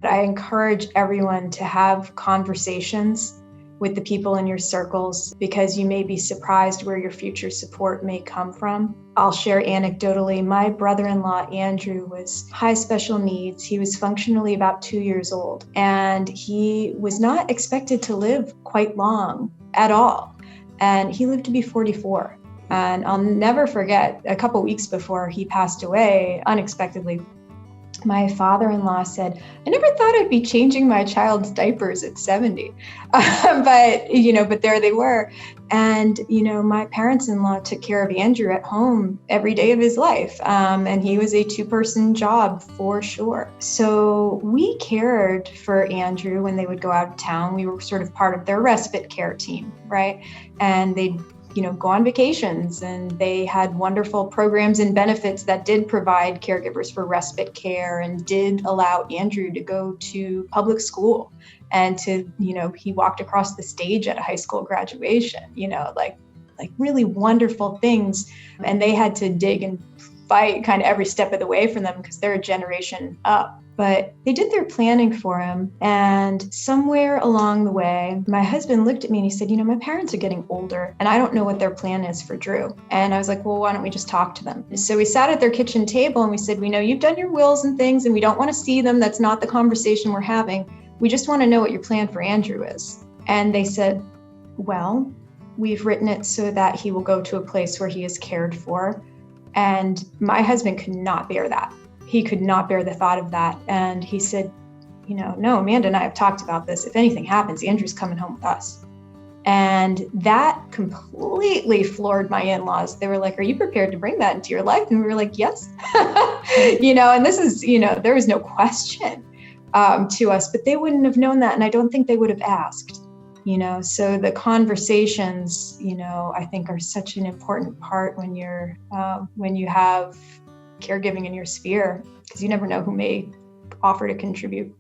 I encourage everyone to have conversations with the people in your circles because you may be surprised where your future support may come from. I'll share anecdotally, my brother-in-law, Andrew, was high special needs. He was functionally about 2 years old, and he was not expected to live quite long at all. And he lived to be 44. And I'll never forget, a couple weeks before he passed away, unexpectedly, my father-in-law said, I never thought I'd be changing my child's diapers at 70. But there they were. And, my parents-in-law took care of Andrew at home every day of his life. And he was a 2-person job for sure. So we cared for Andrew when they would go out of town. We were sort of part of their respite care team, right? And they'd go on vacations, and they had wonderful programs and benefits that did provide caregivers for respite care and did allow Andrew to go to public school and to, he walked across the stage at a high school graduation, like really wonderful things. And they had to dig and fight kind of every step of the way for them because they're a generation up. But they did their planning for him. And somewhere along the way, my husband looked at me and he said, my parents are getting older and I don't know what their plan is for Drew. And I was like, well, why don't we just talk to them? So we sat at their kitchen table and we said, we know you've done your wills and things and we don't want to see them. That's not the conversation we're having. We just want to know what your plan for Andrew is. And they said, well, we've written it so that he will go to a place where he is cared for. And my husband could not bear that. He could not bear the thought of that. And he said, no, Amanda and I have talked about this. If anything happens, Andrew's coming home with us. And that completely floored my in-laws. They were like, are you prepared to bring that into your life? And we were like, yes. And this is, there was no question to us, but they wouldn't have known that. And I don't think they would have asked, so the conversations, I think are such an important part when you have caregiving in your sphere, because you never know who may offer to contribute.